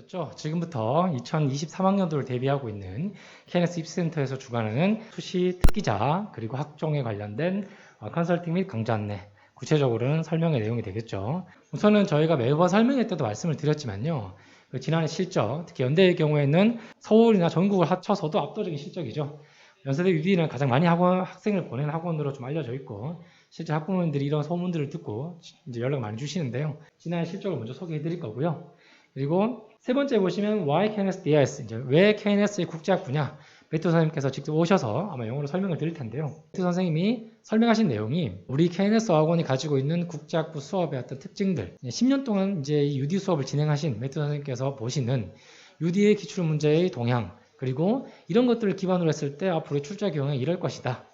죠 지금부터 2023학년도를 대비하고 있는 KNS 입시센터에서 주관하는 수시 특기자 그리고 학종에 관련된 컨설팅 및 강좌 안내, 구체적으로는 설명의 내용이 되겠죠. 우선은 저희가 매번 설명회 때도 말씀을 드렸지만요. 지난해 실적, 특히 연대의 경우에는 서울이나 전국을 합쳐서도 압도적인 실적이죠. 연세대 UD는 가장 많이 학생을 보내는 학원으로 좀 알려져 있고, 실제 학부모님들이 이런 소문들을 듣고 이제 연락 많이 주시는데요. 지난해 실적을 먼저 소개해 드릴 거고요. 그리고 세 번째 보시면 Why KNS DIS, 이제 왜 KNS의 국제학 분야, 매튜 선생님께서 직접 오셔서 아마 영어로 설명을 드릴 텐데요. 매튜 선생님이 설명하신 내용이 우리 KNS 학원이 가지고 있는 국제학부 수업의 어떤 특징들, 10년 동안 이제 이 UD 수업을 진행하신 매튜 선생님께서 보시는 UD의 기출 문제의 동향, 그리고 이런 것들을 기반으로 했을 때 앞으로의 출제 경우에 이럴 것이다.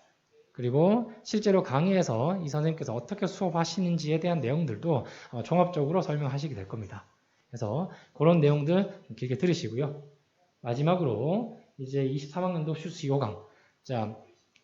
그리고 실제로 강의에서 이 선생님께서 어떻게 수업하시는지에 대한 내용들도 종합적으로 설명하시게 될 겁니다. 그래서 그런 내용들 길게 들으시고요. 마지막으로 이제 23학년도 수시 5강. 자,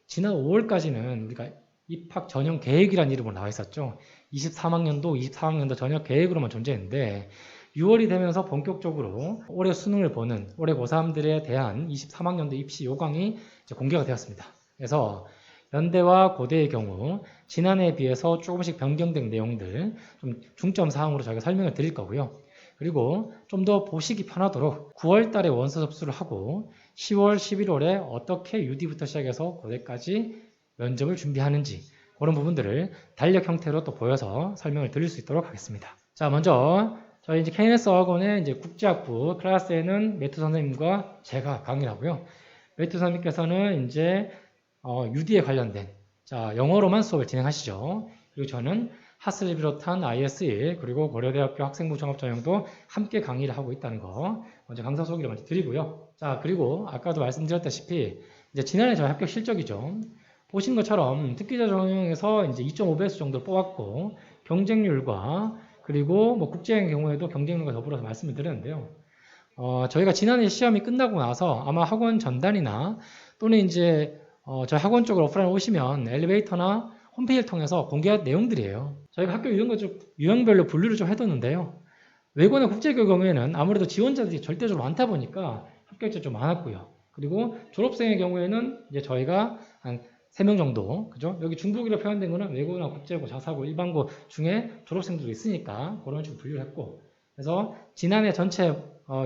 지난 5월까지는 우리가 입학 전형 계획이라는 이름으로 나와 있었죠. 23학년도, 24학년도 전형 계획으로만 존재했는데 6월이 되면서 본격적으로 올해 수능을 보는 올해 고3들에 대한 23학년도 입시 5강이 이제 공개가 되었습니다. 그래서 연대와 고대의 경우 지난해에 비해서 조금씩 변경된 내용들 좀 중점 사항으로 저희가 설명을 드릴 거고요. 그리고 좀 더 보시기 편하도록 9월 달에 원서 접수를 하고 10월, 11월에 어떻게 UD부터 시작해서 고대까지 면접을 준비하는지 그런 부분들을 달력 형태로 또 보여서 설명을 드릴 수 있도록 하겠습니다. 자, 먼저 저희 이제 KNS 학원의 이제 국제학부 클래스에는 매튜 선생님과 제가 강의를 하고요. 매튜 선생님께서는 이제 UD에 관련된 영어로만 수업을 진행하시죠. 그리고 저는 하스를 비롯한 IS1 그리고 고려대학교 학생부 종합전형도 함께 강의를 하고 있다는 거 먼저 강사 소개를 먼저 드리고요. 자, 그리고 아까도 말씀드렸다시피 이제 지난해 저희 합격 실적이죠. 보신 것처럼 특기자 전형에서 이제 2.5배수 정도 뽑았고 경쟁률과 그리고 뭐 국제의 경우에도 경쟁률과 더불어서 말씀을 드렸는데요. 저희가 지난해 시험이 끝나고 나서 아마 학원 전단이나 또는 이제 저희 학원 쪽으로 오프라인 오시면 엘리베이터나 홈페이지를 통해서 공개한 내용들이에요. 저희가 학교 유형별로 분류를 좀 해뒀는데요. 외고나 국제교 경우에는 아무래도 지원자들이 절대적으로 많다 보니까 합격자 좀 많았고요. 그리고 졸업생의 경우에는 이제 저희가 한 3명 정도, 그죠? 여기 중복이라고 표현된 거는 외고나 국제고, 자사고, 일반고 중에 졸업생들도 있으니까 그런 식으로 분류를 했고. 그래서 지난해 전체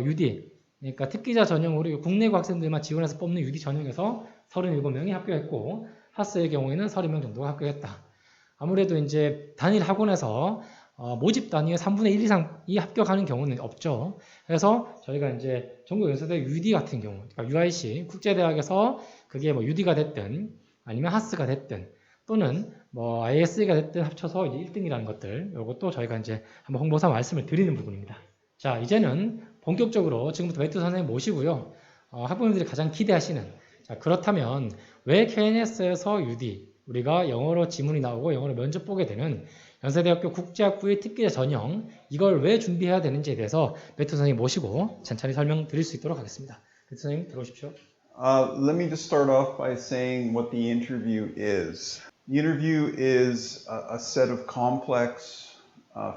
UD, 그러니까 특기자 전형으로 국내고 학생들만 지원해서 뽑는 UD 전형에서 37명이 합격했고, 하스의 경우에는 30명 정도가 합격했다. 아무래도 이제 단일 학원에서 모집 단위의 3분의 1 이상이 합격하는 경우는 없죠. 그래서 저희가 이제 전국 연세대 UD 같은 경우, 그러니까 UIC 국제대학에서 그게 뭐 UD가 됐든 아니면 하스가 됐든 또는 뭐 IS가 됐든 합쳐서 이제 1등이라는 것들, 이것도 저희가 이제 한번 홍보사 말씀을 드리는 부분입니다. 자, 이제는 본격적으로 지금부터 매튜 선생님 모시고요. 학부모님들이 가장 기대하시는 자, 그렇다면 왜 KNS에서 UD, 우리가 영어로 지문이 나오고 영어로 면접 보게 되는 연세대학교 국제학부의 특기자 전형, 이걸 왜 준비해야 되는지에 대해서 매튜 선생님 모시고 천천히 설명드릴 수 있도록 하겠습니다. 매튜 선생님 들어오십시오. Let me just start off by saying what the interview is. The interview is a set of complex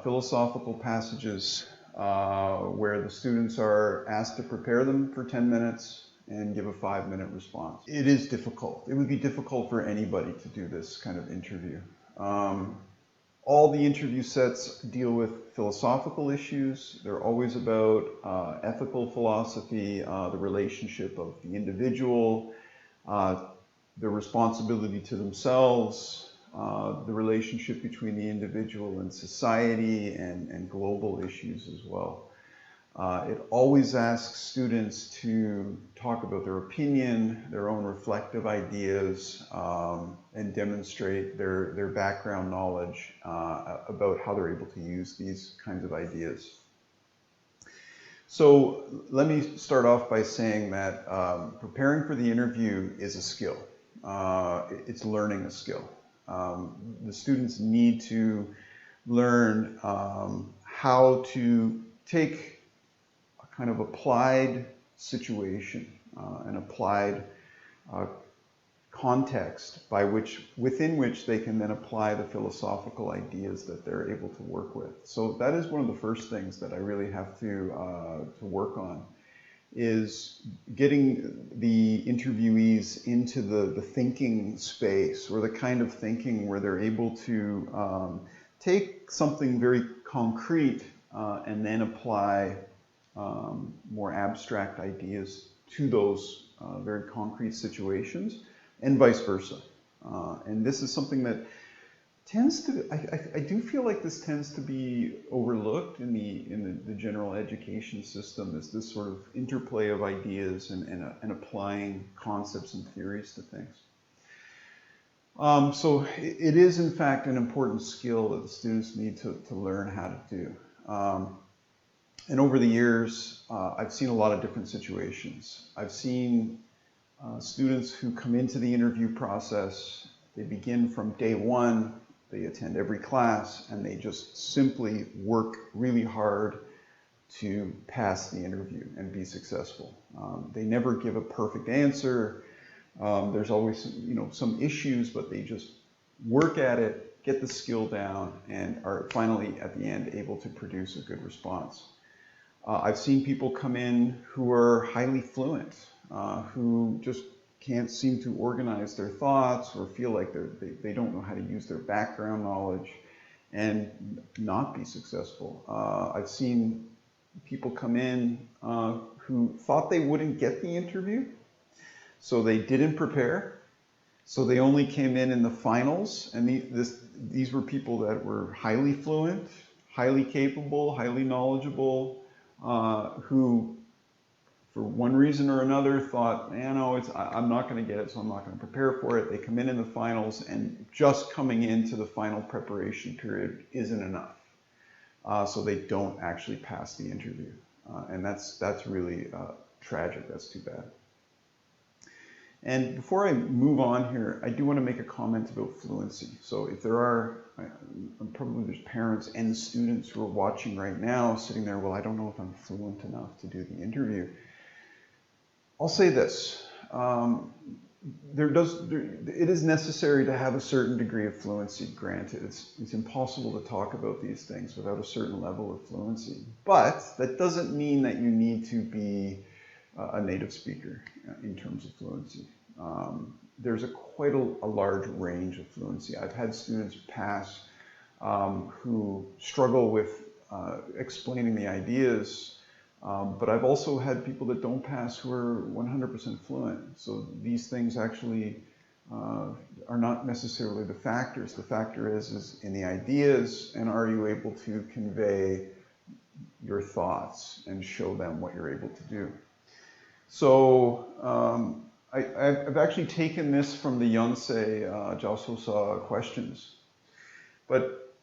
philosophical passages where the students are asked to prepare them for 10 minutes and give a 5-minute response. It is difficult. It would be difficult for anybody to do this kind of interview. All the interview sets deal with philosophical issues. They're always about ethical philosophy, the relationship of the individual, their responsibility to themselves, the relationship between the individual and society, and global issues as well. It always asks students to talk about their opinion, their own reflective ideas, and demonstrate their background knowledge about how they're able to use these kinds of ideas. So let me start off by saying that preparing for the interview is a skill. It's learning a skill. The students need to learn how to take kind of applied situation, an applied context within which they can then apply the philosophical ideas that they're able to work with. So that is one of the first things that I really have to work on, is getting the interviewees into the thinking space, or the kind of thinking where they're able to take something very concrete and then apply more abstract ideas to those very concrete situations, and vice versa. And this is something that tends to, I do feel like this tends to be overlooked in the general education system, is this sort of interplay of ideas and applying concepts and theories to things. So it is in fact an important skill that the students need to learn how to do. And over the years, I've seen a lot of different situations. I've seen students who come into the interview process, they begin from day one, they attend every class, and they just simply work really hard to pass the interview and be successful. They never give a perfect answer. There's always, some issues, but they just work at it, get the skill down, and are finally at the end able to produce a good response. I've seen people come in who are highly fluent, who just can't seem to organize their thoughts, or feel like they don't know how to use their background knowledge, and not be successful. I've seen people come in who thought they wouldn't get the interview, so they didn't prepare. So they only came in the finals, and these were people that were highly fluent, highly capable, highly knowledgeable, who, for one reason or another, thought, I'm not going to get it, so I'm not going to prepare for it. They come in the finals, and just coming into the final preparation period isn't enough. So they don't actually pass the interview. And that's really tragic. That's too bad. And before I move on here, I do want to make a comment about fluency. So if there are, probably there's parents and students who are watching right now, sitting there, well, I don't know if I'm fluent enough to do the interview. I'll say this, it is necessary to have a certain degree of fluency, granted. It's impossible to talk about these things without a certain level of fluency. But that doesn't mean that you need to be a native speaker in terms of fluency. There's quite a large range of fluency. I've had students pass who struggle with explaining the ideas, but I've also had people that don't pass who are 100% fluent. So these things actually are not necessarily the factors. The factor is in the ideas, and are you able to convey your thoughts and show them what you're able to do. So I've actually taken this from the Yonsei Jiaososa questions, but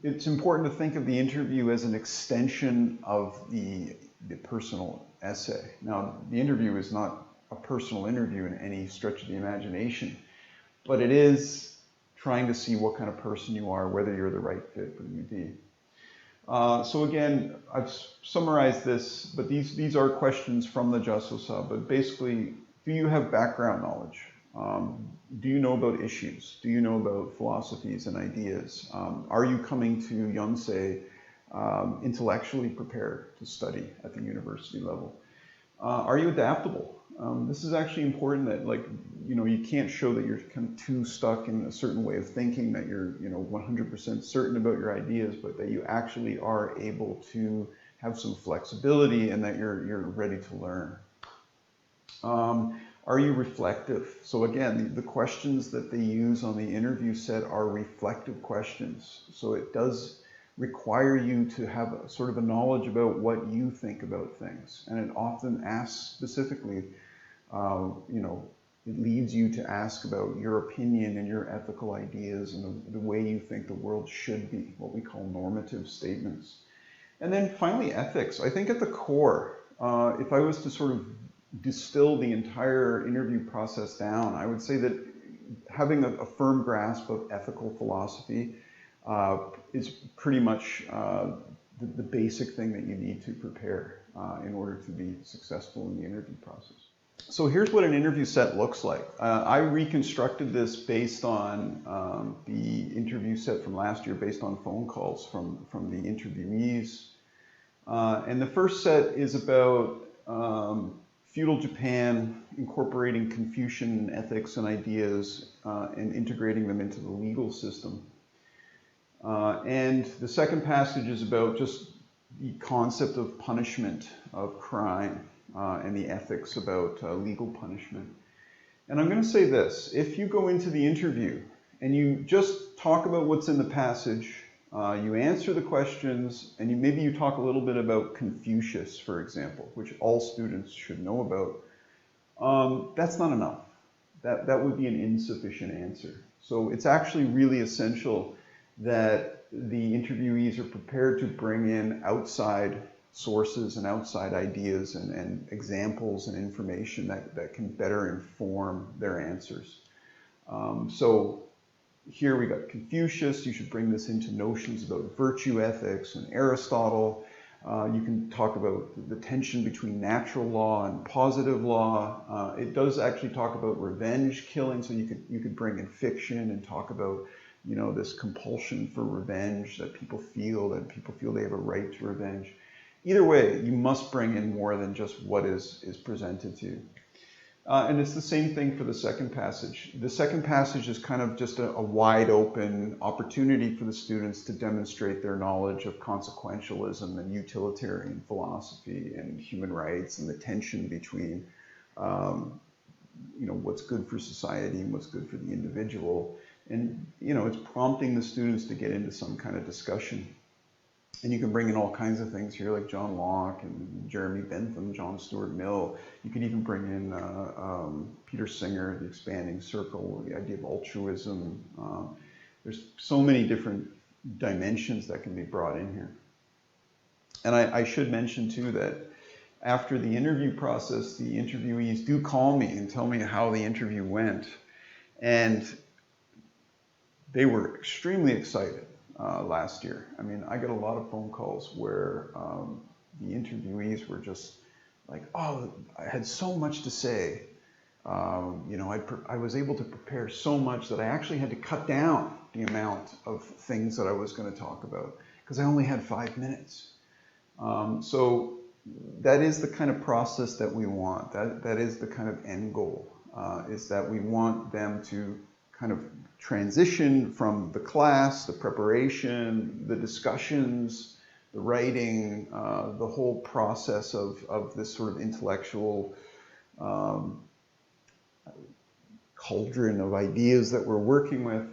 it's important to think of the interview as an extension of the personal essay. Now, the interview is not a personal interview in any stretch of the imagination, but it is trying to see what kind of person you are, whether you're the right fit for the UD. So again, I've summarized this, but these are questions from the Jiaososa, but basically, do you have background knowledge? Do you know about issues? Do you know about philosophies and ideas? Are you coming to Yonsei intellectually prepared to study at the university level? Are you adaptable? This is actually important, that you can't show that you're kind of too stuck in a certain way of thinking, that you're 100% certain about your ideas, but that you actually are able to have some flexibility, and that you're ready to learn. Are you reflective? So again, the questions that they use on the interview set are reflective questions. So it does require you to have sort of a knowledge about what you think about things. And it often asks specifically, it leads you to ask about your opinion and your ethical ideas and the way you think the world should be, what we call normative statements. And then finally, ethics. I think at the core, if I was to sort of distill the entire interview process down, I would say that having a firm grasp of ethical philosophy is pretty much the basic thing that you need to prepare in order to be successful in the interview process. So here's what an interview set looks like. I reconstructed this based on the interview set from last year, based on phone calls from the interviewees. And the first set is about feudal Japan, incorporating Confucian ethics and ideas and integrating them into the legal system. And the second passage is about just the concept of punishment, of crime, and the ethics about legal punishment. And I'm going to say this: if you go into the interview and you just talk about what's in the passage, you answer the questions, and maybe you talk a little bit about Confucius, for example, which all students should know about, that's not enough. That would be an insufficient answer. So it's actually really essential that the interviewees are prepared to bring in outside sources and outside ideas and examples and information that can better inform their answers. So here we got Confucius. You should bring this into notions about virtue ethics and Aristotle. You can talk about the tension between natural law and positive law. It does actually talk about revenge killing, so you could bring in fiction and talk about, you know, this compulsion for revenge that people feel they have a right to revenge. Either way, you must bring in more than just what is presented to you. And it's the same thing for the second passage. The second passage is kind of just a wide open opportunity for the students to demonstrate their knowledge of consequentialism and utilitarian philosophy and human rights and the tension between you know, what's good for society and what's good for the individual. And, you know, it's prompting the students to get into some kind of discussion. And you can bring in all kinds of things here, like John Locke and Jeremy Bentham, John Stuart Mill. You could even bring in Peter Singer, the expanding circle, the idea of altruism. There's so many different dimensions that can be brought in here. And I should mention too that after the interview process, the interviewees do call me and tell me how the interview went. And they were extremely excited last year. I mean, I got a lot of phone calls where the interviewees were just like, oh, I had so much to say. You know, I was able to prepare so much that I actually had to cut down the amount of things that I was going to talk about because I only had 5 minutes. So that is the kind of process that we want. That is the kind of end goal, is that we want them to kind of transition from the class, the preparation, the discussions, the writing, the whole process of this sort of intellectual cauldron of ideas that we're working with,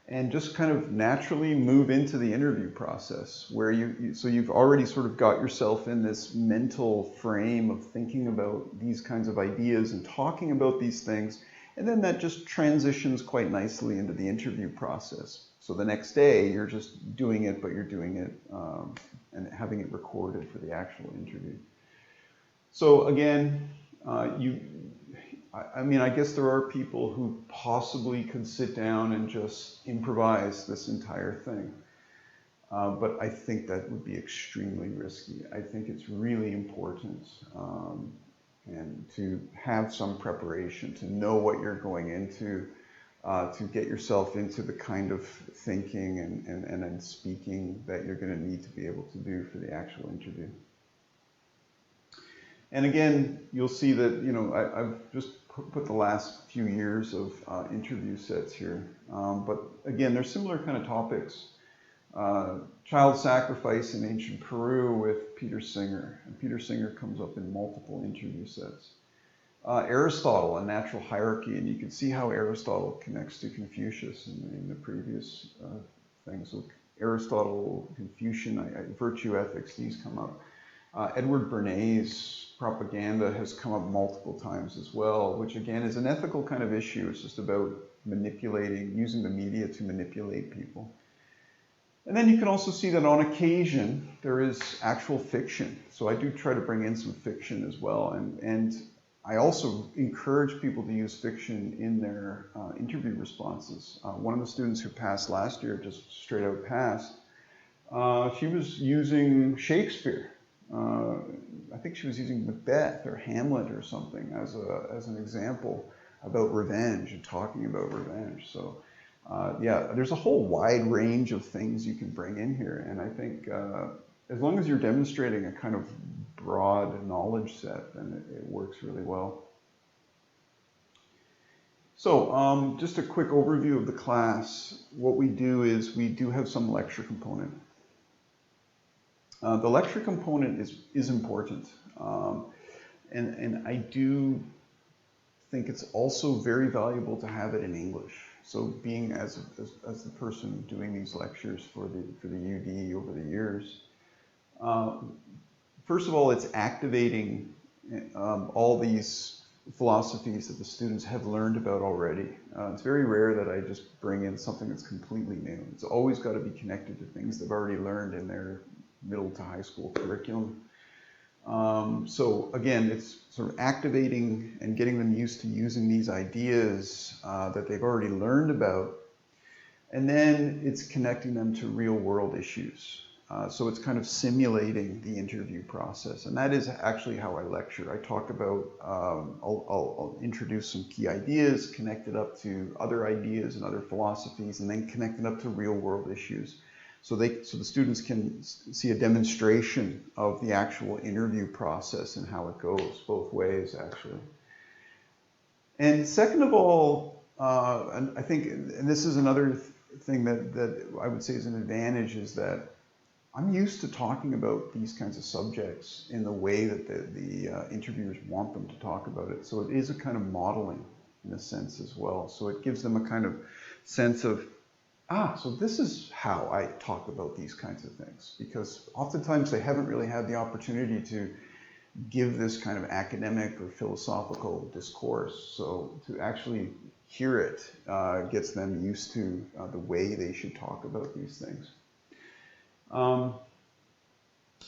and just kind of naturally move into the interview process where so you've already sort of got yourself in this mental frame of thinking about these kinds of ideas and talking about these things. And then that just transitions quite nicely into the interview process. So the next day, you're just doing it, but you're doing it and having it recorded for the actual interview. So again, I mean, I guess there are people who possibly could sit down and just improvise this entire thing. But I think that would be extremely risky. I think it's really important and to have some preparation, to know what you're going into, to get yourself into the kind of thinking and speaking that you're going to need to be able to do for the actual interview. And again, you'll see that, you know, I've just put the last few years of interview sets here. But again, they're similar kind of topics. Child sacrifice in ancient Peru with Peter Singer. And Peter Singer comes up in multiple interview sets. Aristotle, a natural hierarchy, and you can see how Aristotle connects to Confucius in the previous thing. So Aristotle, Confucian, virtue ethics, these come up. Edward Bernays' propaganda has come up multiple times as well, which again is an ethical kind of issue. It's just about using the media to manipulate people. And then you can also see that on occasion there is actual fiction. So I do try to bring in some fiction as well. And I also encourage people to use fiction in their interview responses. One of the students who passed last year, just straight out passed, she was using Shakespeare I think she was using Macbeth or Hamlet or something as an example about revenge and talking about revenge. So yeah, there's a whole wide range of things you can bring in here, and I think as long as you're demonstrating a kind of broad knowledge set, then it works really well. So just a quick overview of the class. What we do is we do have some lecture component. The lecture component is important, and I do think it's also very valuable to have it in English. So being as the person doing these lectures for the UD over the years, first of all, it's activating all these philosophies that the students have learned about already. It's very rare that I just bring in something that's completely new. It's always got to be connected to things they've already learned in their middle to high school curriculum. So again, it's sort of activating and getting them used to using these ideas that they've already learned about. And then it's connecting them to real world issues. So it's kind of simulating the interview process. And that is actually how I lecture. I talk about, I'll introduce some key ideas, connect it up to other ideas and other philosophies, and then connect it up to real world issues. So the students can see a demonstration of the actual interview process and how it goes, both ways actually. And second of all, and I think, and this is another thing that I would say is an advantage, is that I'm used to talking about these kinds of subjects in the way that the interviewers want them to talk about it. So it is a kind of modeling in a sense as well. So it gives them a kind of sense of, so this is how I talk about these kinds of things, because oftentimes they haven't really had the opportunity to give this kind of academic or philosophical discourse. So to actually hear it gets them used to the way they should talk about these things. And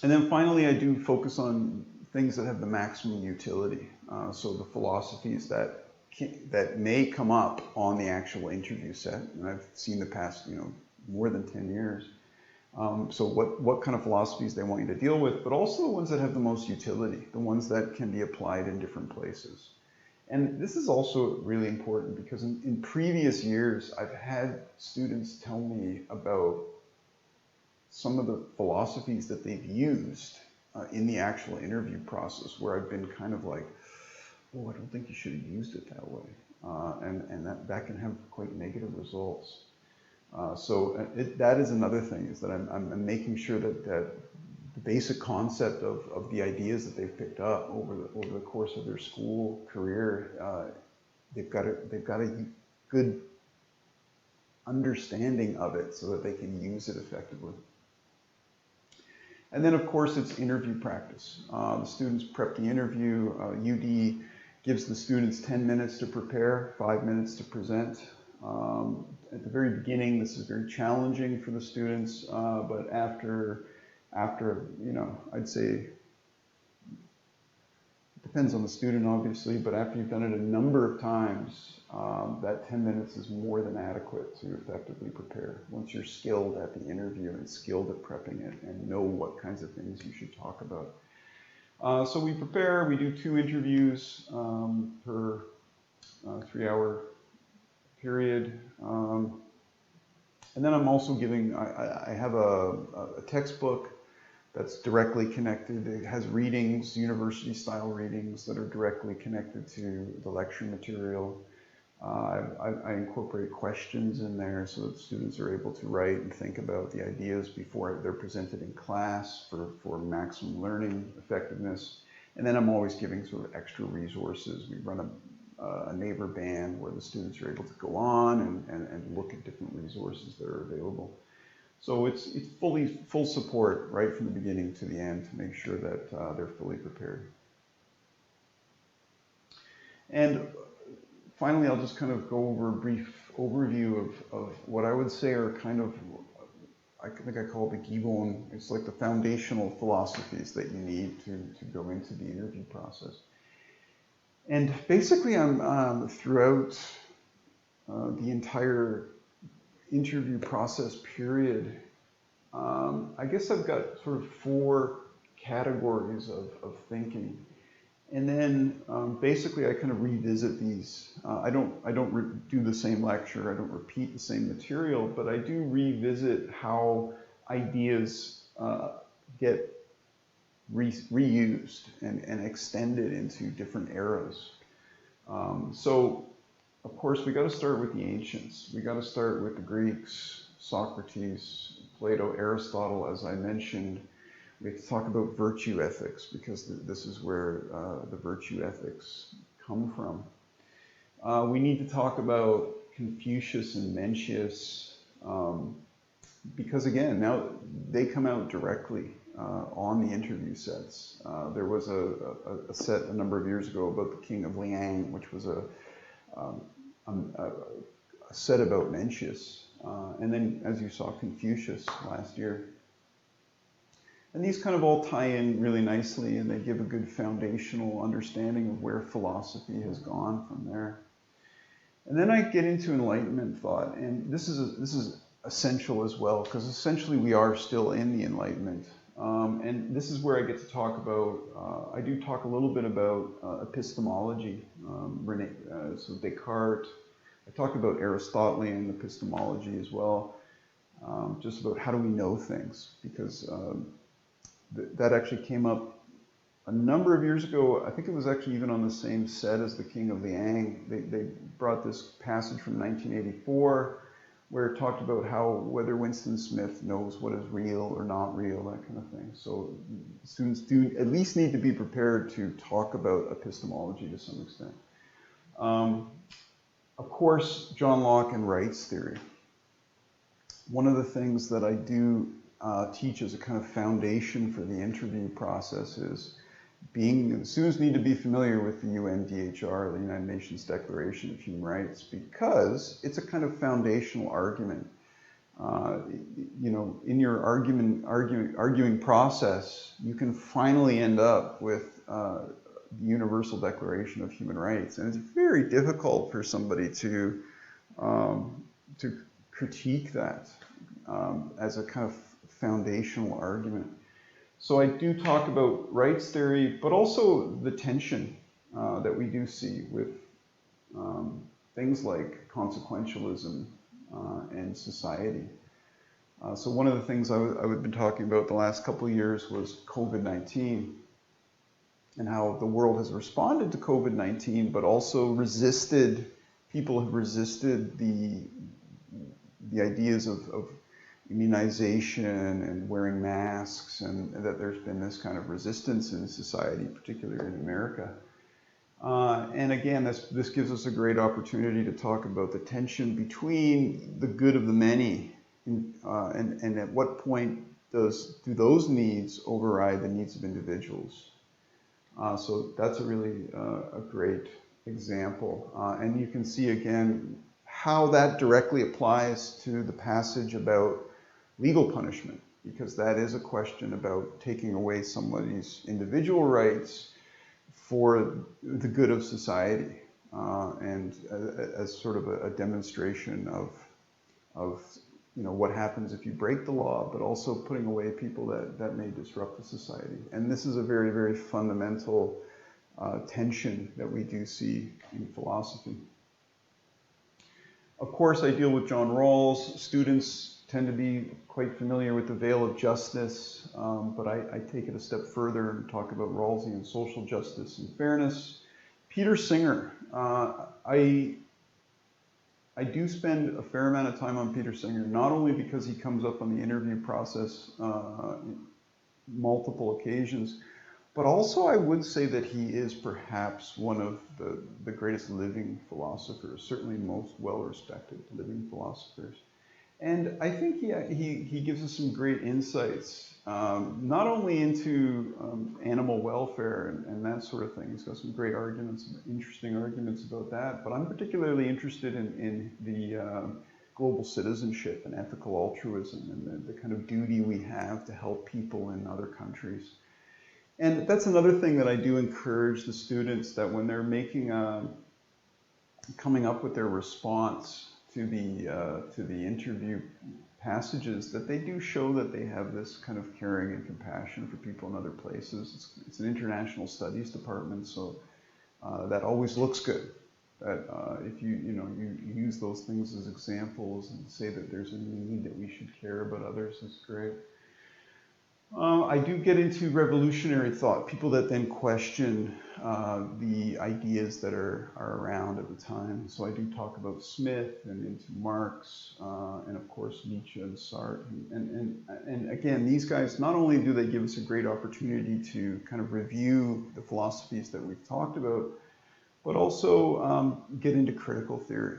then finally, I do focus on things that have the maximum utility. So the philosophies that may come up on the actual interview set, and I've seen the past, more than 10 years. So what kind of philosophies they want you to deal with, but also the ones that have the most utility, the ones that can be applied in different places. And this is also really important because in previous years, I've had students tell me about some of the philosophies that they've used in the actual interview process, where I've been kind of like, oh, I don't think you should have used it that way. And that can have quite negative results. So that is another thing, is that I'm making sure that the basic concept of the ideas that they've picked up over the course of their school career, they've got a good understanding of it so that they can use it effectively. And then, of course, it's interview practice. The students prep the interview. UD gives the students 10 minutes to prepare, 5 minutes to present. At the very beginning, this is very challenging for the students, but after I'd say, it depends on the student, obviously, but after you've done it a number of times, that 10 minutes is more than adequate to effectively prepare. Once you're skilled at the interview and skilled at prepping it and know what kinds of things you should talk about. So we prepare, we do 2 interviews per 3-hour period. And then I'm also giving, I have a textbook that's directly connected. It has readings, university-style readings that are directly connected to the lecture material. I incorporate questions in there so that students are able to write and think about the ideas before they're presented in class for maximum learning effectiveness. And then I'm always giving sort of extra resources. We run a neighbor band where the students are able to go on and look at different resources that are available. So it's full support right from the beginning to the end to make sure that they're fully prepared. And finally, I'll just kind of go over a brief overview of what I would say are kind of, I think I call it the Gibbon. It's like the foundational philosophies that you need to go into the interview process. And basically, I'm throughout the entire interview process period, I guess I've got sort of 4 categories of thinking. And then basically I kind of revisit these. I don't do the same lecture, I don't repeat the same material, but I do revisit how ideas get reused and extended into different eras. So of course we got to start with the ancients. We got to start with the Greeks, Socrates, Plato, Aristotle, as I mentioned. We have to talk about virtue ethics because this is where the virtue ethics come from. We need to talk about Confucius and Mencius because again, now they come out directly on the interview sets. There was a set a number of years ago about the King of Liang, which was a set about Mencius. And then, as you saw, Confucius last year. And these kind of all tie in really nicely, and they give a good foundational understanding of where philosophy has gone from there. And then I get into Enlightenment thought, and this is essential as well, because essentially we are still in the Enlightenment. And this is where I get to talk about, I do talk a little bit about epistemology, so Descartes. I talk about Aristotelian epistemology as well, just about how do we know things, because that actually came up a number of years ago. I think it was actually even on the same set as the King of Liang. They brought this passage from 1984 where it talked about whether Winston Smith knows what is real or not real, that kind of thing. So students do at least need to be prepared to talk about epistemology to some extent. Of course, John Locke and rights theory. One of the things that I do teach as a kind of foundation for the interview process is students need to be familiar with the UNDHR, the United Nations Declaration of Human Rights, because it's a kind of foundational argument. In your arguing process, you can finally end up with the Universal Declaration of Human Rights, and it's very difficult for somebody to critique that as a kind of foundational argument. So I do talk about rights theory, but also the tension that we do see with things like consequentialism and society. So one of the things I've been talking about the last couple of years was COVID-19 and how the world has responded to COVID-19, but also people have resisted the ideas of immunization and wearing masks, and that there's been this kind of resistance in society, particularly in America. And again, this gives us a great opportunity to talk about the tension between the good of the many and at what point do those needs override the needs of individuals. So that's a really a great example. And you can see again how that directly applies to the passage about legal punishment, because that is a question about taking away somebody's individual rights for the good of society, and as sort of a demonstration of what happens if you break the law, but also putting away people that may disrupt the society. And this is a very, very fundamental tension that we do see in philosophy. Of course, I deal with John Rawls. Students tend to be quite familiar with the veil of justice, but I take it a step further and talk about Rawlsian social justice and fairness. Peter Singer. I do spend a fair amount of time on Peter Singer, not only because he comes up on the interview process multiple occasions, but also I would say that he is perhaps one of the greatest living philosophers, certainly most well-respected living philosophers. And I think he gives us some great insights, not only into animal welfare and that sort of thing. He's got some great arguments, interesting arguments about that, but I'm particularly interested in the global citizenship and ethical altruism and the kind of duty we have to help people in other countries. And that's another thing that I do encourage the students, that when they're coming up with their response to the interview passages that they do show that they have this kind of caring and compassion for people in other places. It's an international studies department, so that always looks good. That if you use those things as examples and say that there's a need that we should care about others, is great. I do get into revolutionary thought, people that then question the ideas that are around at the time. So I do talk about Smith and into Marx, and of course Nietzsche and Sartre. And again, these guys, not only do they give us a great opportunity to kind of review the philosophies that we've talked about, but also get into critical theory.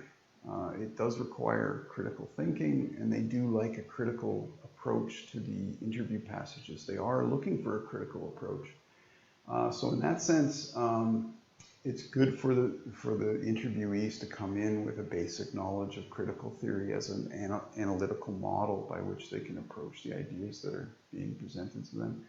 It does require critical thinking, and they do like a critical approach to the interview passages. They are looking for a critical approach. So in that sense, it's good for the interviewees to come in with a basic knowledge of critical theory as an analytical model by which they can approach the ideas that are being presented to them.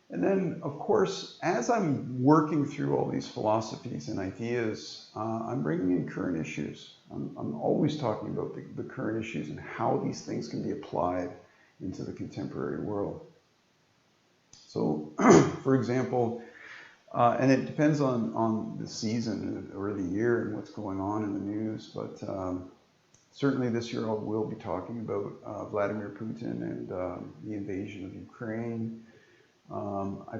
And then, of course, as I'm working through all these philosophies and ideas, I'm bringing in current issues. I'm always talking about the current issues and how these things can be applied into the contemporary world. So, for example, and it depends on the season or the year and what's going on in the news, but certainly this year I will be talking about Vladimir Putin and the invasion of Ukraine. I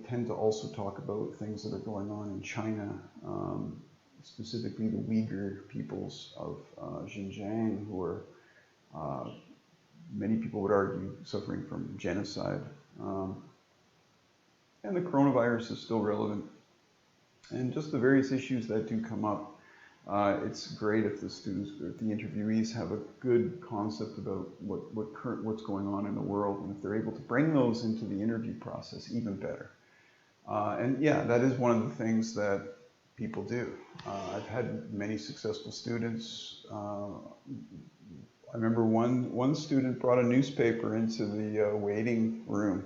tend to also talk about things that are going on in China, specifically the Uyghur peoples of Xinjiang, who are, many people would argue, suffering from genocide. And the coronavirus is still relevant. And just the various issues that do come up. It's great if the students, if the interviewees have a good concept about what's going on in the world, and if they're able to bring those into the interview process, even better. And yeah, that is one of the things that people do. I've had many successful students. I remember one student brought a newspaper into the waiting room,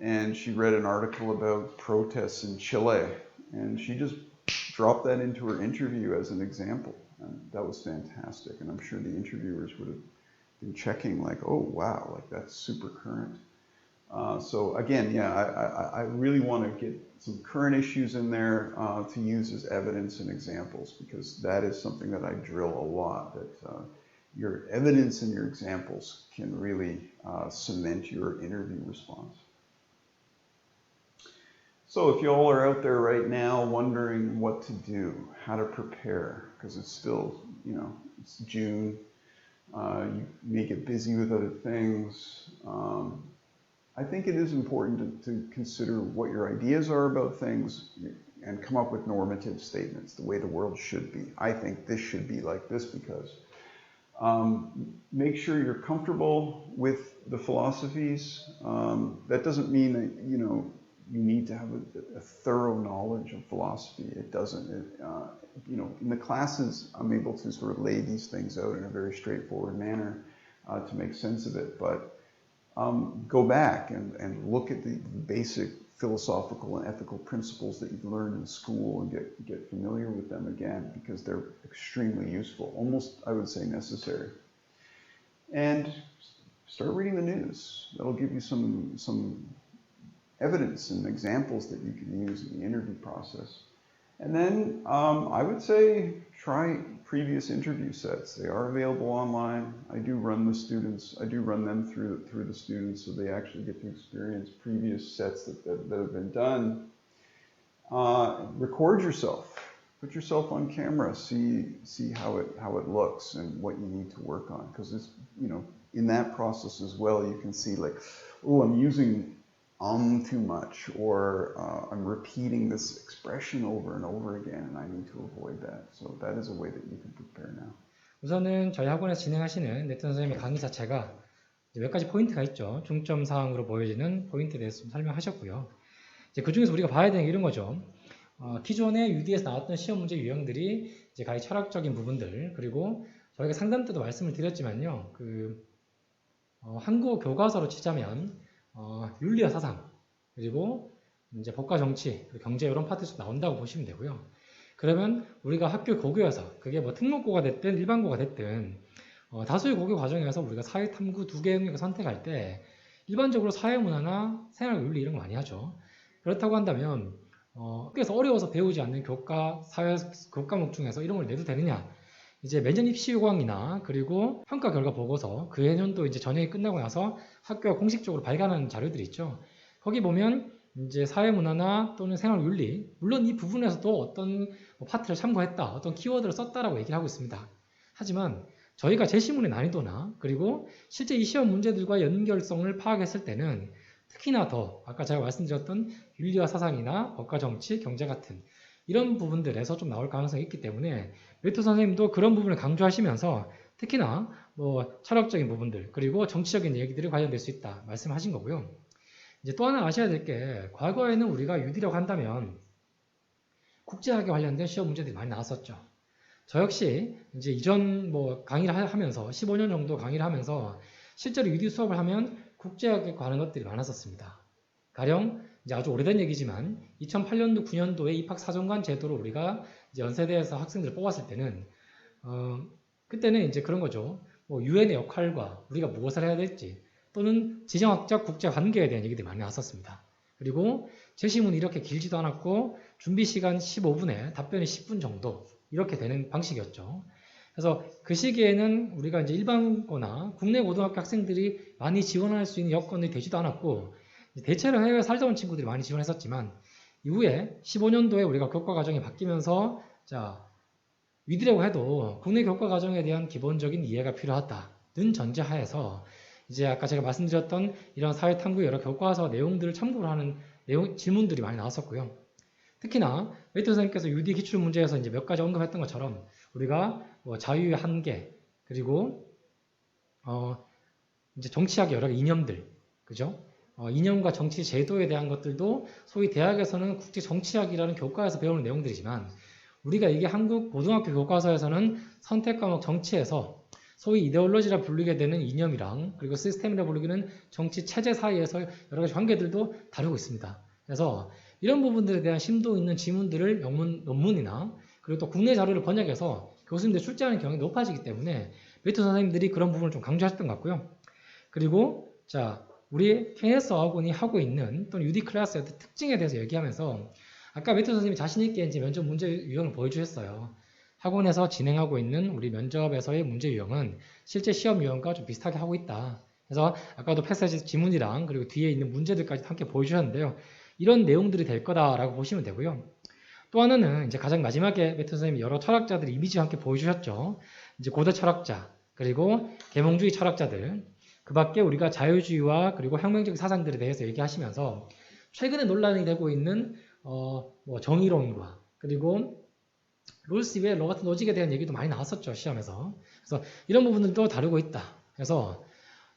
and she read an article about protests in Chile, and she just dropped that into her interview as an example, and that was fantastic. And I'm sure the interviewers would have been checking like, oh wow, like that's super current. So again, yeah, I really want to get some current issues in there to use as evidence and examples, because that is something that I drill a lot, that your evidence and your examples can really cement your interview response. So if you all are out there right now wondering what to do, how to prepare, because it's still, it's June, you may get busy with other things. I think it is important to consider what your ideas are about things and come up with normative statements, the way the world should be. I think this should be like this because. Make sure you're comfortable with the philosophies. That doesn't mean that, you need to have a thorough knowledge of philosophy. It doesn't. In the classes, I'm able to sort of lay these things out in a very straightforward manner to make sense of it. But go back and look at the basic philosophical and ethical principles that you've learned in school and get familiar with them again, because they're extremely useful, almost, I would say, necessary. And start reading the news. That'll give you some evidence and examples that you can use in the interview process. And then I would say try previous interview sets. They are available online. I do run them through the students, so they actually get to experience previous sets that have been done. Record yourself. Put yourself on camera. See how it looks and what you need to work on, because it's, in that process as well, you can see like, oh, I'm using too much, or I'm repeating this expression over and over again, and I need to avoid that. So that is a way that you can prepare now. 우선은 저희 학원에서 진행하시는 네튼 선생님의 강의 자체가 몇 가지 포인트가 있죠. 중점 사항으로 보여지는 포인트에 대해서 좀 설명하셨고요. 이제 그 중에서 우리가 봐야 되는 게 이런 거죠. 기존의 UD에서 나왔던 시험 문제 유형들이 이제 가히 철학적인 부분들, 그리고 저희가 상담 때도 말씀을 드렸지만요. 한국어 교과서로 치자면 윤리와 사상, 그리고 이제 법과 정치, 그리고 경제 이런 파트에서 나온다고 보시면 되고요. 그러면 우리가 학교 고교에서 그게 뭐 특목고가 됐든 일반고가 됐든 다수의 고교 과정에서 우리가 사회탐구 두 개 영역을 선택할 때 일반적으로 사회문화나 생활윤리 이런 거 많이 하죠. 그렇다고 한다면 학교에서 어려워서 배우지 않는 교과, 사회 교과목 중에서 이런 걸 내도 되느냐? 이제 매년 입시 요강이나 그리고 평가 결과 보고서 그 해년도 이제 전형이 끝나고 나서 학교가 공식적으로 발간하는 자료들이 있죠. 거기 보면 이제 사회문화나 또는 생활윤리, 물론 이 부분에서도 어떤 파트를 참고했다, 어떤 키워드를 썼다라고 얘기를 하고 있습니다. 하지만 저희가 제시문의 난이도나 그리고 실제 이 시험 문제들과 연결성을 파악했을 때는 특히나 더 아까 제가 말씀드렸던 윤리와 사상이나 법과 정치, 경제 같은 이런 부분들에서 좀 나올 가능성이 있기 때문에 외투 선생님도 그런 부분을 강조하시면서 특히나 뭐 철학적인 부분들 그리고 정치적인 얘기들이 관련될 수 있다 말씀하신 거고요. 이제 또 하나 아셔야 될 게 과거에는 우리가 유디라고 한다면 국제학에 관련된 시험 문제들이 많이 나왔었죠. 저 역시 이제 이전 뭐 강의를 하면서 15년 정도 강의를 하면서 실제로 유디 수업을 하면 국제학에 관한 것들이 많았었습니다. 가령 이제 아주 오래된 얘기지만 2008년도 9년도에 입학사정관 제도로 우리가 이제 연세대에서 학생들을 뽑았을 때는 그때는 이제 그런 거죠. 뭐 유엔의 역할과 우리가 무엇을 해야 될지 또는 지정학적 국제 관계에 대한 얘기들이 많이 나왔었습니다. 그리고 제시문이 이렇게 길지도 않았고 준비 시간 15분에 답변이 10분 정도 이렇게 되는 방식이었죠. 그래서 그 시기에는 우리가 이제 일반고나 국내 고등학교 학생들이 많이 지원할 수 있는 여건이 되지도 않았고 대체로 해외에 살다 온 친구들이 많이 지원했었지만 이후에 15년도에 우리가 교과 과정이 바뀌면서 자 위드라고 해도 국내 교과 과정에 대한 기본적인 이해가 필요하다는 전제하에서 이제 아까 제가 말씀드렸던 이런 사회탐구 여러 교과서 내용들을 참고로 하는 질문들이 많이 나왔었고요. 특히나 웨이트 선생님께서 UD 기출 문제에서 이제 몇 가지 언급했던 것처럼 우리가 뭐 자유의 한계 그리고 이제 정치학의 여러 이념들 그죠? 이념과 정치 제도에 대한 것들도 소위 대학에서는 국제 정치학이라는 교과에서 배우는 내용들이지만 우리가 이게 한국 고등학교 교과서에서는 선택 과목 정치에서 소위 이데올로지라 부르게 되는 이념이랑 그리고 시스템이라 부르기는 정치 체제 사이에서 여러 가지 관계들도 다루고 있습니다. 그래서 이런 부분들에 대한 심도 있는 지문들을 논문이나 그리고 또 국내 자료를 번역해서 교수님들 출제하는 경향이 높아지기 때문에 웨이트 선생님들이 그런 부분을 좀 강조하셨던 것 같고요. 그리고 자 우리 KNS 학원이 하고 있는 또는 UD 클래스의 특징에 대해서 얘기하면서 아까 웨이트 선생님이 자신있게 이제 면접 문제 유형을 보여주셨어요. 학원에서 진행하고 있는 우리 면접에서의 문제 유형은 실제 시험 유형과 좀 비슷하게 하고 있다. 그래서 아까도 패스지 지문이랑 그리고 뒤에 있는 문제들까지 함께 보여주셨는데요. 이런 내용들이 될 거다라고 보시면 되고요. 또 하나는 이제 가장 마지막에 웨이트 선생님이 여러 철학자들의 이미지와 함께 보여주셨죠. 이제 고대 철학자 그리고 계몽주의 철학자들 그 밖에 우리가 자유주의와 그리고 혁명적 사상들에 대해서 얘기하시면서 최근에 논란이 되고 있는 뭐 정의론과 그리고 롤스의 로 같은 로직에 대한 얘기도 많이 나왔었죠 시험에서. 그래서 이런 부분들도 다루고 있다. 그래서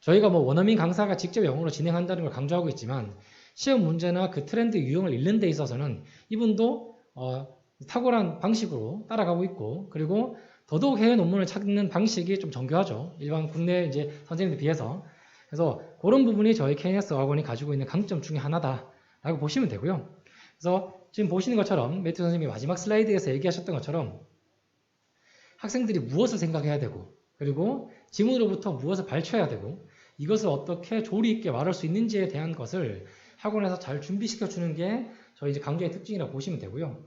저희가 뭐 원어민 강사가 직접 영어로 진행한다는 걸 강조하고 있지만 시험 문제나 그 트렌드 유형을 읽는 데 있어서는 이분도 탁월한 방식으로 따라가고 있고 그리고 더더욱 해외 논문을 찾는 방식이 좀 정교하죠. 일반 국내 이제 선생님들에 비해서. 그래서 그런 부분이 저희 KNS 학원이 가지고 있는 강점 중에 하나다라고 보시면 되고요. 그래서 지금 보시는 것처럼 매튜 선생님이 마지막 슬라이드에서 얘기하셨던 것처럼 학생들이 무엇을 생각해야 되고 그리고 지문으로부터 무엇을 발췌해야 되고 이것을 어떻게 조리 있게 말할 수 있는지에 대한 것을 학원에서 잘 준비시켜 주는 게 저희 이제 강좌의 특징이라고 보시면 되고요.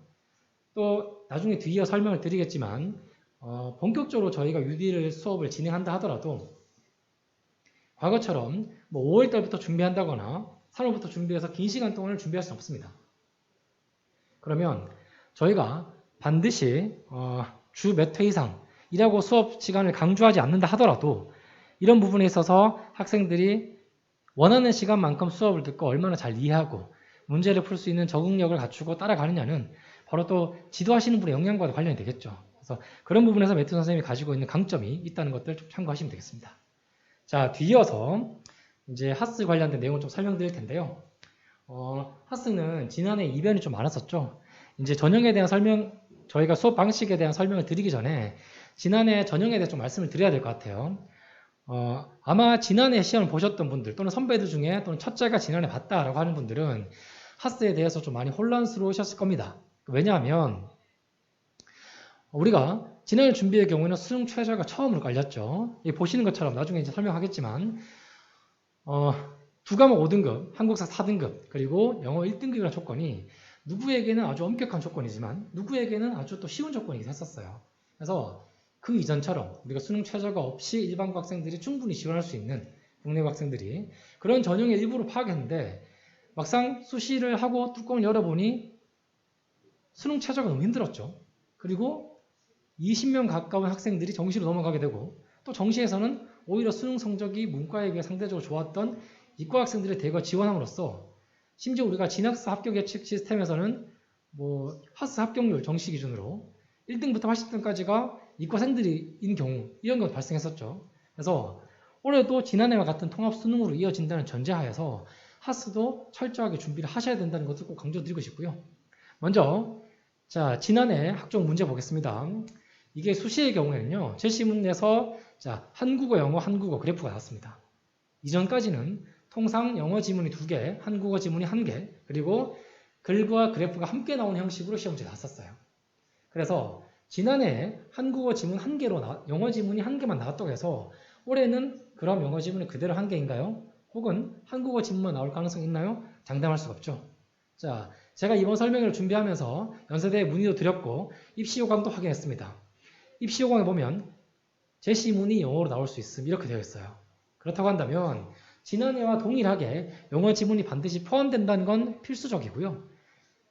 또 나중에 뒤이어 설명을 드리겠지만 본격적으로 저희가 UD를 수업을 진행한다 하더라도 과거처럼 뭐 5월달부터 준비한다거나 3월부터 준비해서 긴 시간 동안을 준비할 수는 없습니다. 그러면 저희가 반드시 주 몇 회 이상 이라고 수업 시간을 강조하지 않는다 하더라도 이런 부분에 있어서 학생들이 원하는 시간만큼 수업을 듣고 얼마나 잘 이해하고 문제를 풀 수 있는 적응력을 갖추고 따라가느냐는 바로 또 지도하시는 분의 역량과도 관련이 되겠죠. 그래서 그런 부분에서 매튜 선생님이 가지고 있는 강점이 있다는 것들 좀 참고하시면 되겠습니다. 자, 뒤이어서 이제 하스 관련된 내용을 좀 설명드릴 텐데요. 하스는 지난해 이변이 좀 많았었죠. 이제 전형에 대한 설명, 저희가 수업 방식에 대한 설명을 드리기 전에 지난해 전형에 대해 좀 말씀을 드려야 될 것 같아요. 아마 지난해 시험을 보셨던 분들 또는 선배들 중에 또는 첫째가 지난해 봤다라고 하는 분들은 하스에 대해서 좀 많이 혼란스러우셨을 겁니다. 왜냐하면 우리가 지난해 준비의 경우에는 수능 최저가 처음으로 깔렸죠. 보시는 것처럼 나중에 이제 설명하겠지만 두 과목 5등급, 한국사 4등급, 그리고 영어 1등급이라는 조건이 누구에게는 아주 엄격한 조건이지만 누구에게는 아주 또 쉬운 조건이긴 했었어요. 그래서 그 이전처럼 우리가 수능 최저가 없이 일반고 학생들이 충분히 지원할 수 있는 국내고 학생들이 그런 전형의 일부를 파악했는데 막상 수시를 하고 뚜껑을 열어보니 수능 최저가 너무 힘들었죠. 그리고 20명 가까운 학생들이 정시로 넘어가게 되고 또 정시에서는 오히려 수능 성적이 문과에 비해 상대적으로 좋았던 이과 학생들이 대거 지원함으로써 심지어 우리가 진학사 합격 예측 시스템에서는 하스 합격률 정시 기준으로 1등부터 80등까지가 이과생들인 경우 이런 것 발생했었죠. 그래서 올해도 지난해와 같은 통합 수능으로 이어진다는 전제하에서 하스도 철저하게 준비를 하셔야 된다는 것을 꼭 강조드리고 싶고요. 먼저 자 지난해 학종 문제 보겠습니다. 이게 수시의 경우에는요. 제시문에서 자 한국어, 영어, 한국어 그래프가 나왔습니다. 이전까지는 통상 영어 지문이 2개, 한국어 지문이 1개, 그리고 글과 그래프가 함께 나오는 형식으로 시험지에 나왔었어요. 그래서 지난해 한국어 지문 1개로 영어 지문이 1개만 나왔다고 해서 올해는 그럼 영어 지문이 그대로 1개인가요? 혹은 한국어 지문만 나올 가능성이 있나요? 장담할 수가 없죠. 자, 제가 이번 설명을 준비하면서 연세대에 문의도 드렸고 입시요강도 확인했습니다. 입시요강에 보면 제시문이 영어로 나올 수 있음 이렇게 되어 있어요. 그렇다고 한다면 지난해와 동일하게 영어 지문이 반드시 포함된다는 건 필수적이고요.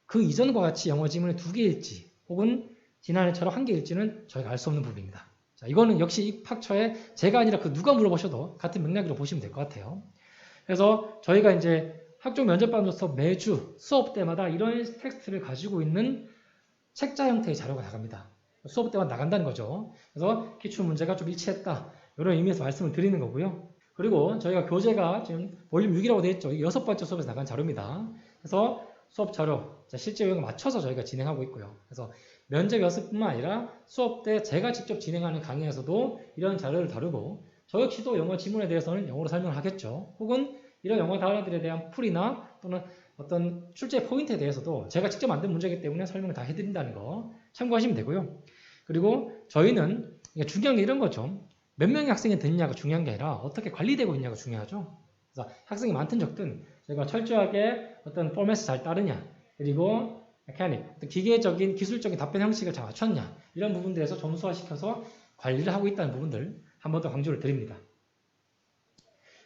그 이전과 같이 영어 지문이 2개일지 혹은 지난해처럼 1개일지는 저희가 알 수 없는 부분입니다. 자, 이거는 역시 입학처에 제가 아니라 그 누가 물어보셔도 같은 맥락으로 보시면 될 것 같아요. 그래서 저희가 이제 학종 면접반으로서 매주 수업 때마다 이런 텍스트를 가지고 있는 책자 형태의 자료가 나갑니다. 수업 때마다 나간다는 거죠. 그래서 기출 문제가 좀 일치했다. 이런 의미에서 말씀을 드리는 거고요. 그리고 저희가 교재가 지금 볼륨 6이라고 되어 있죠. 이게 6번째 수업에서 나간 자료입니다. 그래서 수업 자료, 실제 유형에 맞춰서 저희가 진행하고 있고요. 그래서 면접 연습뿐만 아니라 수업 때 제가 직접 진행하는 강의에서도 이런 자료를 다루고 저 역시도 영어 지문에 대해서는 영어로 설명을 하겠죠. 혹은 이런 영어 단어들에 대한 풀이나 또는 어떤 출제 포인트에 대해서도 제가 직접 만든 문제이기 때문에 설명을 다 해드린다는 거 참고하시면 되고요. 그리고 저희는 중요한 게 이런 거죠. 몇 명의 학생이 듣느냐가 중요한 게 아니라 어떻게 관리되고 있냐가 중요하죠. 그래서 학생이 많든 적든 저희가 철저하게 어떤 포맷을 잘 따르냐, 그리고 기계적인 기술적인 답변 형식을 잘 맞췄냐 이런 부분들에서 점수화시켜서 관리를 하고 있다는 부분들 한 번 더 강조를 드립니다.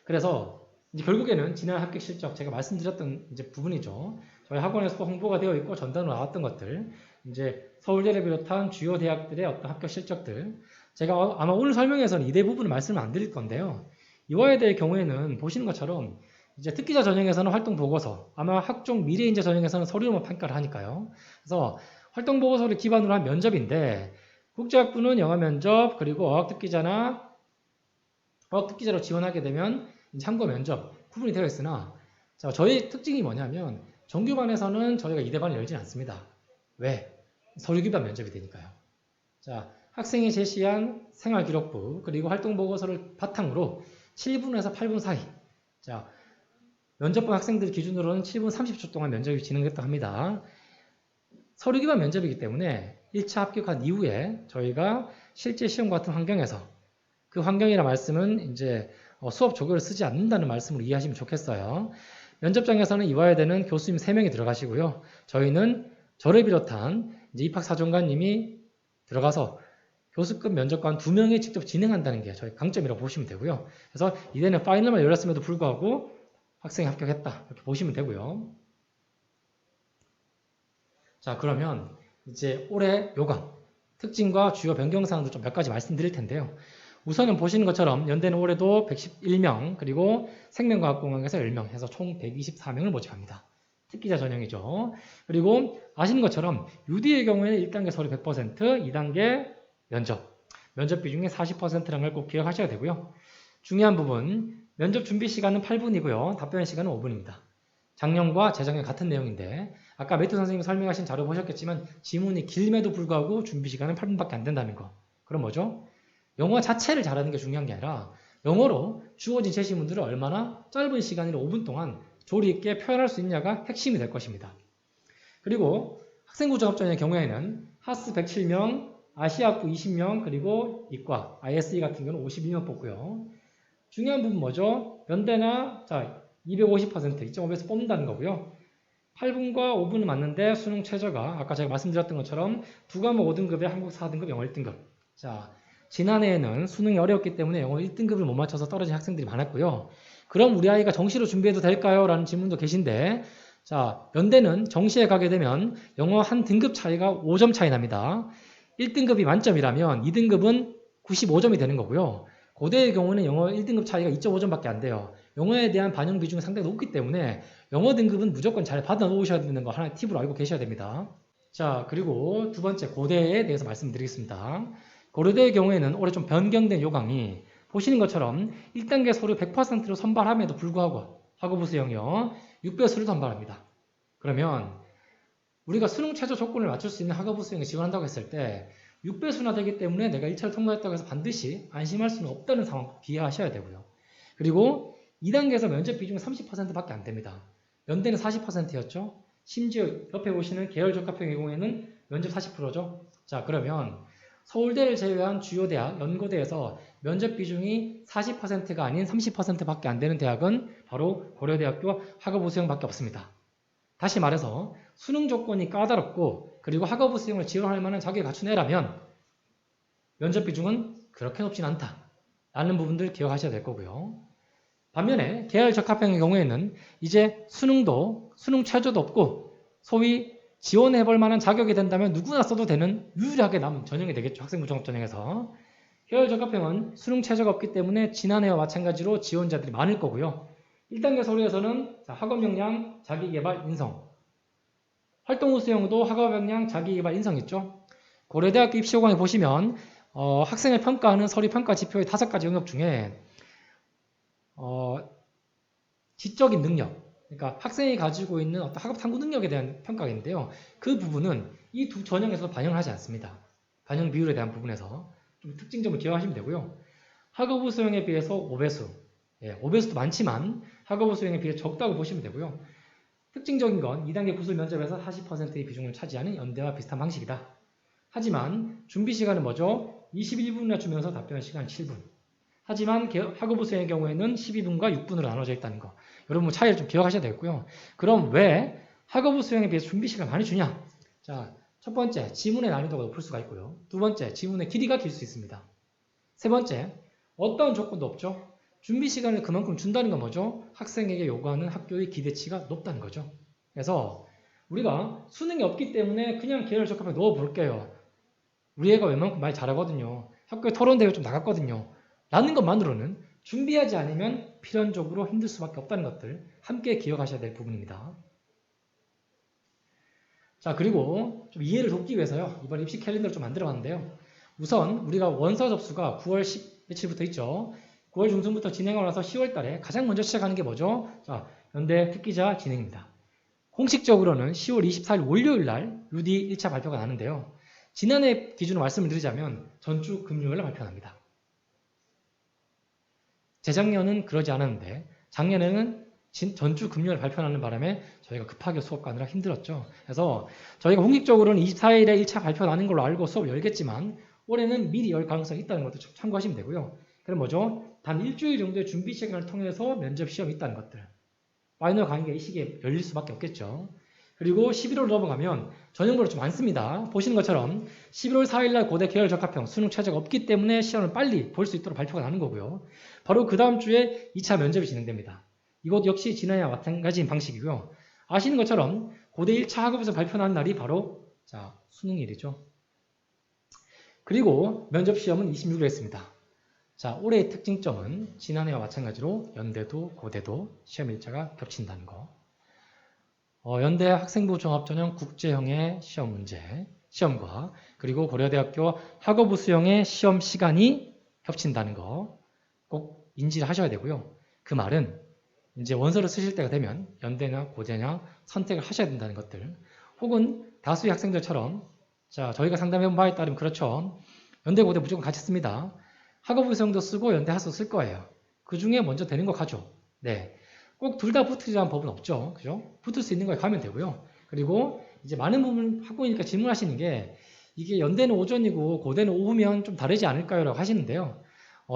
그래서 이제 결국에는 지난 합격 실적 제가 말씀드렸던 이제 부분이죠. 저희 학원에서도 홍보가 되어 있고 전단으로 나왔던 것들, 이제 서울대를 비롯한 주요 대학들의 어떤 합격 실적들, 제가 아마 오늘 설명에서는 이 대부분을 말씀을 안 드릴 건데요. 이와에 대해 경우에는 보시는 것처럼 이제 특기자 전형에서는 활동 보고서, 아마 학종 미래인재 전형에서는 서류로만 평가를 하니까요. 그래서 활동 보고서를 기반으로 한 면접인데 국제학부는 영어 면접, 그리고 어학특기자나 어학특기자로 지원하게 되면 참고 면접 구분이 되어 있으나 자, 저희 특징이 뭐냐면 정규반에서는 저희가 2대반을 열진 않습니다. 왜? 서류 기반 면접이 되니까요. 자, 학생이 제시한 생활기록부 그리고 활동보고서를 바탕으로 7분에서 8분 사이 자, 면접본 학생들 기준으로는 7분 30초 동안 면접이 진행됐다고 합니다. 서류 기반 면접이기 때문에 1차 합격한 이후에 저희가 실제 시험 같은 환경에서 그 환경이라 말씀은 이제 수업 조교를 쓰지 않는다는 말씀으로 이해하시면 좋겠어요. 면접장에서는 이와야 되는 교수님 3명이 들어가시고요. 저희는 저를 비롯한 이제 입학사정관님이 들어가서 교수급 면접관 2명이 직접 진행한다는 게 저희 강점이라고 보시면 되고요. 그래서 이제는 파이널만 열렸음에도 불구하고 학생이 합격했다 이렇게 보시면 되고요. 자, 그러면 이제 올해 요강 특징과 주요 변경사항도 좀 몇 가지 말씀드릴 텐데요. 우선은 보시는 것처럼 연대는 올해도 111명 그리고 생명과학공학에서 10명 해서 총 124명을 모집합니다. 특기자 전형이죠. 그리고 아시는 것처럼 UD의 경우에는 1단계 서류 100%, 2단계 면접 비중이 40%라는 걸 꼭 기억하셔야 되고요. 중요한 부분, 면접 준비 시간은 8분이고요. 답변 시간은 5분입니다. 작년과 재작년 같은 내용인데 아까 매튜 선생님이 설명하신 자료 보셨겠지만 지문이 길임에도 불구하고 준비 시간은 8분밖에 안 된다는 거. 그럼 뭐죠? 영어 자체를 잘하는 게 중요한 게 아니라 영어로 주어진 제시문들을 얼마나 짧은 시간으로 5분 동안 조리 있게 표현할 수 있냐가 핵심이 될 것입니다. 그리고 학생부 종합전형의 경우에는 하스 107명, 아시아부 20명, 그리고 이과, ISE 같은 경우는 51명 뽑고요. 중요한 부분 뭐죠? 연대나, 자, 250%, 2.5배에서 뽑는다는 거고요. 8분과 5분은 맞는데 수능 최저가, 아까 제가 말씀드렸던 것처럼 두 과목 5등급에 한국 4등급, 영어 1등급. 자, 지난해에는 수능이 어려웠기 때문에 영어 1등급을 못 맞춰서 떨어진 학생들이 많았고요. 그럼 우리 아이가 정시로 준비해도 될까요? 라는 질문도 계신데, 자, 연대는 정시에 가게 되면 영어 한 등급 차이가 5점 차이 납니다. 1등급이 만점이라면 2등급은 95점이 되는 거고요. 고대의 경우는 영어 1등급 차이가 2.5점밖에 안 돼요. 영어에 대한 반영 비중이 상당히 높기 때문에 영어 등급은 무조건 잘 받아 놓으셔야 되는 거 하나 팁으로 알고 계셔야 됩니다. 자, 그리고 두 번째 고대에 대해서 말씀드리겠습니다. 고려대의 경우에는 올해 좀 변경된 요강이 보시는 것처럼 1단계 서류 100%로 선발함에도 불구하고 학업부 수형이요 6배수를 선발합니다. 그러면 우리가 수능 최저 조건을 맞출 수 있는 학업부 수형에 지원한다고 했을 때 6배수나 되기 때문에 내가 1차를 통과했다고 해서 반드시 안심할 수는 없다는 상황 비하하셔야 되고요. 그리고 2단계에서 면접 비중은 30%밖에 안 됩니다. 연대는 40%였죠. 심지어 옆에 보시는 계열 적합형의 경우에는 면접 40%죠. 자, 그러면 서울대를 제외한 주요 대학, 연고대에서 면접 비중이 40%가 아닌 30%밖에 안 되는 대학은 바로 고려대학교 학업부 수형밖에 없습니다. 다시 말해서 수능 조건이 까다롭고 그리고 학업부 수형을 지원할 만한 자격을 갖춘 애라면 면접 비중은 그렇게 높진 않다 라는 부분들 기억하셔야 될 거고요. 반면에 계열 적합형의 경우에는 이제 수능도 수능 최저도 없고 소위 지원해볼 만한 자격이 된다면 누구나 써도 되는 유일하게 남은 전형이 되겠죠. 학생부 종합전형에서. 계열 적합형은 수능 최저가 없기 때문에 지난해와 마찬가지로 지원자들이 많을 거고요. 1단계 서류에서는 학업 역량, 자기개발, 인성. 활동후 수형도 학업 역량, 자기개발, 인성 있죠. 고려대학교 입시호강에 보시면 학생을 평가하는 서류 평가 지표의 5가지 영역 중에 지적인 능력, 그러니까 학생이 가지고 있는 어떤 학업 탐구 능력에 대한 평가가 있는데요. 그 부분은 이 두 전형에서 반영을 하지 않습니다. 반영 비율에 대한 부분에서 좀 특징점을 기억하시면 되고요. 학업부 수형에 비해서 5배수, 5배수도 많지만 학업부 수형에 비해 적다고 보시면 되고요. 특징적인 건 2단계 구술 면접에서 40%의 비중을 차지하는 연대와 비슷한 방식이다. 하지만 준비 시간은 뭐죠? 21분이나 주면서 답변 시간 7분. 하지만 학업부 수형의 경우에는 12분과 6분으로 나눠져 있다는 거. 여러분 차이를 좀 기억하셔야 되겠고요. 그럼 왜 학업부 수형에 비해서 준비 시간을 많이 주냐? 자, 첫 번째, 지문의 난이도가 높을 수가 있고요. 두 번째, 지문의 길이가 길 수 있습니다. 세 번째, 어떠한 조건도 없죠. 준비 시간을 그만큼 준다는 건 뭐죠? 학생에게 요구하는 학교의 기대치가 높다는 거죠. 그래서 우리가 수능이 없기 때문에 그냥 계열 적합에 넣어볼게요. 우리 애가 웬만큼 많이 잘하거든요. 학교에 토론대회 좀 나갔거든요. 라는 것만으로는 준비하지 않으면 필연적으로 힘들 수밖에 없다는 것들 함께 기억하셔야 될 부분입니다. 자, 그리고 좀 이해를 돕기 위해서요. 이번 입시 캘린더를 좀 만들어 봤는데요. 우선 우리가 원서 접수가 9월 10 며칠부터 있죠. 9월 중순부터 진행을 해서 10월 달에 가장 먼저 시작하는 게 뭐죠? 자, 연대 특기자 진행입니다. 공식적으로는 10월 24일 월요일 날 UD 1차 발표가 나는데요. 지난해 기준으로 말씀을 드리자면 전주 금요일 날 발표합니다. 재작년은 그러지 않았는데 작년에는 전주 금요일 발표하는 바람에 저희가 급하게 수업 가느라 힘들었죠. 그래서 저희가 공식적으로는 24일에 1차 발표 나는 걸로 알고 수업 열겠지만 올해는 미리 열 가능성이 있다는 것도 참고하시면 되고요. 그럼 뭐죠? 단 일주일 정도의 준비 시간을 통해서 면접 시험이 있다는 것들. 파이널 강의가 이 시기에 열릴 수밖에 없겠죠. 그리고 11월 넘어가면 전형별로 좀 많습니다. 보시는 것처럼 11월 4일날 고대 계열 적합형 수능 최저가 없기 때문에 시험을 빨리 볼 수 있도록 발표가 나는 거고요. 바로 그 다음 주에 2차 면접이 진행됩니다. 이것 역시 지난해와 마찬가지인 방식이고요. 아시는 것처럼 고대 1차 학업에서 발표하는 날이 바로 수능일이죠. 그리고 면접 시험은 26일에 했습니다. 자, 올해의 특징점은 지난해와 마찬가지로 연대도 고대도 시험 일자가 겹친다는 거. 연대 학생부 종합전형 국제형의 시험 문제, 시험과 그리고 고려대학교 학업부 수형의 시험 시간이 겹친다는 거 꼭 인지를 하셔야 되고요. 그 말은 이제 원서를 쓰실 때가 되면 연대나 고대냐 선택을 하셔야 된다는 것들. 혹은 다수의 학생들처럼 자, 저희가 상담해본 바에 따르면 그렇죠. 연대 고대 무조건 같이 씁니다. 학업부 수형도 쓰고 연대 하수 쓸 거예요. 그 중에 먼저 되는 거 가죠. 네. 꼭 둘 다 붙으리라는 법은 없죠. 그죠? 붙을 수 있는 거에 가면 되고요. 그리고 이제 많은 부분 학부모니까 질문하시는 게 이게 연대는 오전이고 고대는 오후면 좀 다르지 않을까요? 라고 하시는데요.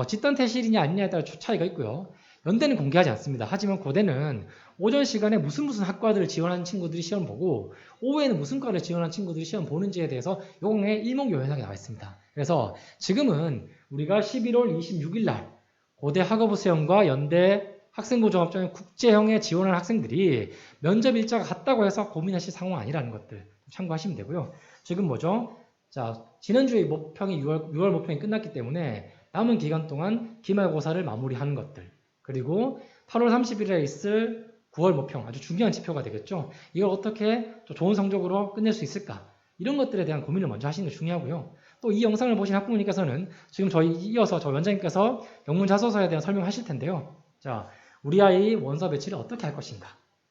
집단 퇴실이냐 아니냐에 따라 차이가 있고요. 연대는 공개하지 않습니다. 하지만 고대는 오전 시간에 무슨 학과들을 지원하는 친구들이 시험 보고 오후에는 무슨 과를 지원하는 친구들이 시험 보는지에 대해서 요게 일목요연하게 나와 있습니다. 그래서 지금은 우리가 11월 26일 날 고대 학업부 수형과 연대 학생부 종합전형 국제형에 지원하는 학생들이 면접 일자가 같다고 해서 고민하실 상황 아니라는 것들 참고하시면 되고요. 지금 뭐죠? 자, 지난주에 모평이 6월 모평이 끝났기 때문에 남은 기간 동안 기말고사를 마무리하는 것들, 그리고 8월 30일에 있을 9월 모평, 아주 중요한 지표가 되겠죠. 이걸 어떻게 또 좋은 성적으로 끝낼 수 있을까? 이런 것들에 대한 고민을 먼저 하시는 게 중요하고요. 또 이 영상을 보신 학부모님께서는 지금 이어서 저 원장님께서 영문 자소서에 대한 설명하실 텐데요. 자, 우리 아이 원서 배치를 어떻게 할 것인가?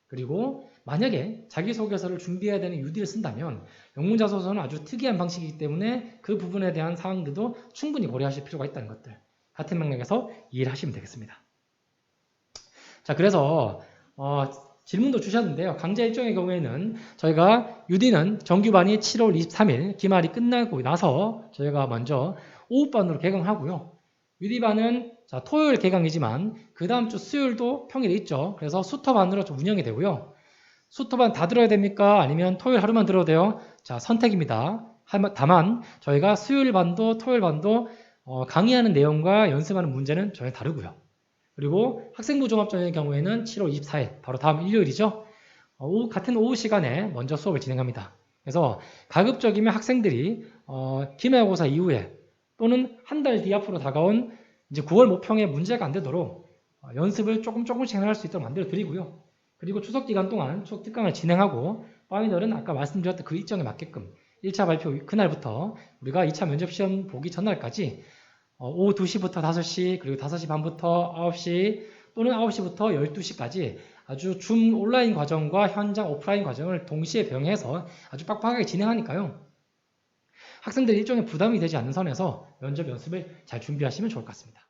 그리고 만약에 자기소개서를 준비해야 되는 UD를 쓴다면 영문 자소서는 아주 특이한 방식이기 때문에 그 부분에 대한 사항들도 충분히 고려하실 필요가 있다는 것들. 같은 맥락에서 이해를 하시면 되겠습니다. 자, 그래서 질문도 주셨는데요. 강좌 일정의 경우에는 저희가 UD는 정규반이 7월 23일 기말이 끝나고 나서 저희가 먼저 오후반으로 개강하고요. UD반은 자, 토요일 개강이지만 그 다음 주 수요일도 평일에 있죠. 그래서 수토반으로 좀 운영이 되고요. 수토반 다 들어야 됩니까? 아니면 토요일 하루만 들어도 돼요? 자, 선택입니다. 다만 저희가 수요일 반도 토요일 반도 강의하는 내용과 연습하는 문제는 전혀 다르고요. 그리고 학생부 종합전형의 경우에는 7월 24일, 바로 다음 일요일이죠. 같은 오후 시간에 먼저 수업을 진행합니다. 그래서 가급적이면 학생들이 기말고사 이후에 또는 한 달 뒤 앞으로 다가온 이제 9월 모평에 문제가 안 되도록 연습을 조금씩 할 수 있도록 만들어 드리고요. 그리고 추석 기간 동안 추석 특강을 진행하고 파이널은 아까 말씀드렸던 그 일정에 맞게끔 1차 발표 그날부터 우리가 2차 면접 시험 보기 전날까지 오후 2시부터 5시, 그리고 5시 반부터 9시, 또는 9시부터 12시까지 아주 줌 온라인 과정과 현장 오프라인 과정을 동시에 병행해서 아주 빡빡하게 진행하니까요. 학생들이 일종의 부담이 되지 않는 선에서 면접 연습을 잘 준비하시면 좋을 것 같습니다.